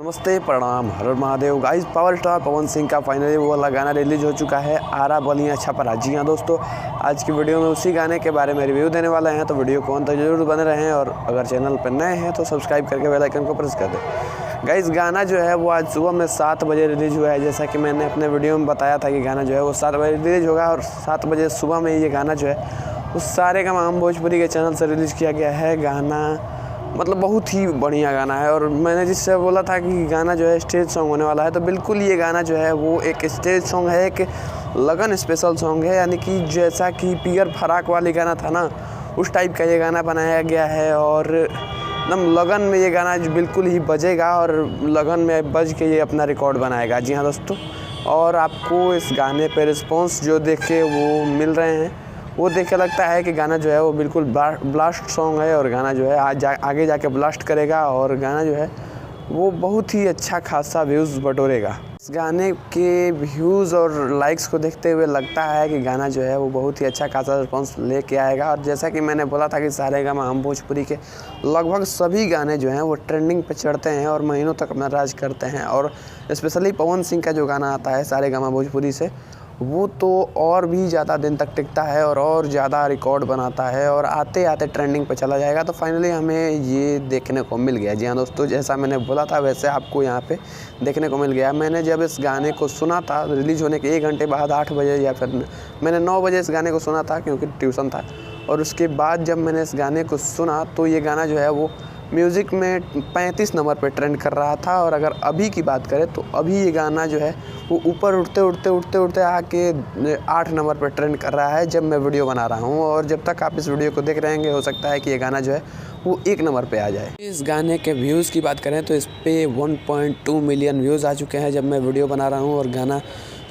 नमस्ते, प्रणाम, हर हर Mahadev. Guys, power star Pawan Singh का फाइनली वो वाला गाना रिलीज हो चुका है, आरा बलिया छपरा। जी हाँ दोस्तों, आज की वीडियो में उसी गाने के बारे में रिव्यू देने वाले हैं, तो वीडियो को अंत तक जरूर बने रहें और अगर चैनल पर नए हैं तो सब्सक्राइब करके बेल आइकन को प्रेस कर दें। गाइस, गाना जो है वो आज सुबह में 7 बजे रिलीज़ हुआ है। जैसा कि मैंने अपने वीडियो में बताया था कि गाना जो है वो 7 बजे रिलीज़ होगा और 7 बजे सुबह में ये गाना जो है उस सारेगामा भोजपुरी के चैनल से रिलीज़ किया गया है। गाना मतलब बहुत ही बढ़िया गाना है और मैंने जिससे बोला था कि गाना जो है स्टेज सॉन्ग होने वाला है, तो बिल्कुल ये गाना जो है वो एक स्टेज सॉन्ग है, एक लगन स्पेशल सॉन्ग है। यानी कि जैसा कि पियर फराक वाली गाना था ना, उस टाइप का ये गाना बनाया गया है और एकदम लगन में ये गाना बिल्कुल ही बजेगा और लगन में बज के ये अपना रिकॉर्ड बनाएगा। जी हाँ दोस्तों, और आपको इस गाने पे रिस्पॉन्स जो देखे वो मिल रहे हैं, वो देख के लगता है कि गाना जो है वो बिल्कुल ब्लास्ट सॉन्ग है और गाना जो है आगे जाके ब्लास्ट करेगा और गाना जो है वो बहुत ही अच्छा खासा व्यूज़ बटोरेगा। इस गाने के व्यूज़ और लाइक्स को देखते हुए लगता है कि गाना जो है वो बहुत ही अच्छा खासा रिस्पॉन्स लेके आएगा। और जैसा कि मैंने बोला था कि सारेगामा भोजपुरी के लगभग सभी गाने जो हैं वो ट्रेंडिंग पे चढ़ते हैं और महीनों तक अपना राज करते हैं। और स्पेशली पवन सिंह का जो गाना आता है सारेगामा भोजपुरी से, वो तो और भी ज़्यादा दिन तक टिकता है और ज़्यादा रिकॉर्ड बनाता है और आते आते ट्रेंडिंग पे चला जाएगा। तो फाइनली हमें ये देखने को मिल गया। जी हाँ दोस्तों, जैसा मैंने बोला था वैसे आपको यहाँ पे देखने को मिल गया। मैंने जब इस गाने को सुना था रिलीज़ होने के 1 घंटे बाद 8 बजे या फिर मैंने 9 बजे इस गाने को सुना था क्योंकि ट्यूशन था, और उसके बाद जब मैंने इस गाने को सुना तो ये गाना जो है वो म्यूज़िक में 35 नंबर पे ट्रेंड कर रहा था। और अगर अभी की बात करें तो अभी ये गाना जो है वो ऊपर उड़ते आके 8 नंबर पे ट्रेंड कर रहा है जब मैं वीडियो बना रहा हूँ। और जब तक आप इस वीडियो को देख रहे होंगे हो सकता है कि ये गाना जो है वो 1 नंबर पे आ जाए। इस गाने के व्यूज़ की बात करें तो इस पे 1.2 मिलियन व्यूज़ आ चुके हैं जब मैं वीडियो बना रहा हूँ और गाना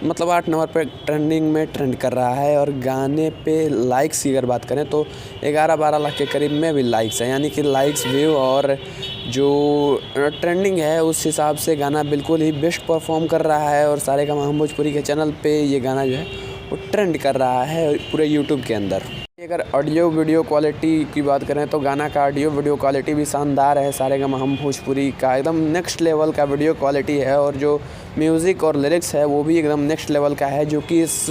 मतलब 8 नंबर पे ट्रेंडिंग में ट्रेंड कर रहा है। और गाने पे लाइक्स की अगर बात करें तो 11-12 लाख के करीब में भी लाइक्स हैं। यानी कि लाइक्स, व्यू और जो ट्रेंडिंग है उस हिसाब से गाना बिल्कुल ही बेस्ट परफॉर्म कर रहा है। और सारेगामा भोजपुरी के चैनल पे ये गाना जो है वो ट्रेंड कर रहा है पूरे यूट्यूब के अंदर। अगर ऑडियो वीडियो क्वालिटी की बात करें तो गाना का ऑडियो वीडियो क्वालिटी भी शानदार है। सारेगामा भोजपुरी का एकदम नेक्स्ट लेवल का वीडियो क्वालिटी है और जो म्यूज़िक और लिरिक्स है वो भी एकदम नेक्स्ट लेवल का है, जो कि इस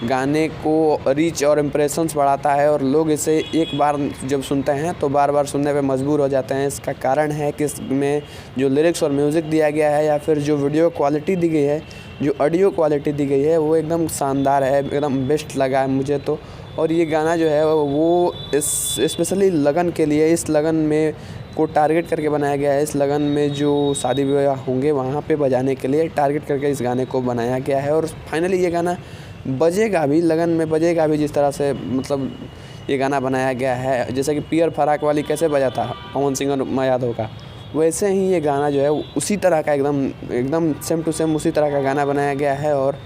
गाने को रीच और इम्प्रेशंस बढ़ाता है और लोग इसे एक बार जब सुनते हैं तो बार बार सुनने पे मजबूर हो जाते हैं। इसका कारण है कि इसमें जो लिरिक्स और म्यूज़िक दिया गया है या फिर जो वीडियो क्वालिटी दी गई है, जो ऑडियो क्वालिटी दी गई है, वो एकदम शानदार है, एकदम बेस्ट लगा है मुझे तो। और ये गाना जो है वो इस स्पेशली लगन के लिए, इस लगन में को टारगेट करके बनाया गया है। इस लगन में जो शादी विवाह होंगे वहाँ पे बजाने के लिए टारगेट करके इस गाने को बनाया गया है। और फाइनली ये गाना बजेगा भी, लगन में बजेगा भी, जिस तरह से मतलब ये गाना बनाया गया है। जैसे कि पियर फराक वाली कैसे बजा था पवन सिंह और यादव का, वैसे ही ये गाना जो है उसी तरह का एकदम सेम टू सेम उसी तरह का गाना बनाया गया है और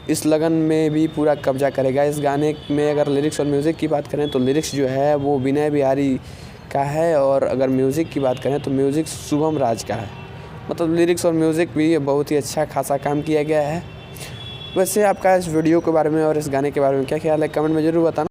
इस लगन में भी पूरा कब्जा करेगा। इस गाने में अगर लिरिक्स और म्यूज़िक की बात करें तो लिरिक्स जो है वो विनय बिहारी का है और अगर म्यूज़िक की बात करें तो म्यूज़िक शुभम राज का है। मतलब लिरिक्स और म्यूज़िक भी बहुत ही अच्छा खासा काम किया गया है। वैसे आपका इस वीडियो के बारे में और इस गाने के बारे में क्या ख्याल है, कमेंट में ज़रूर बताना।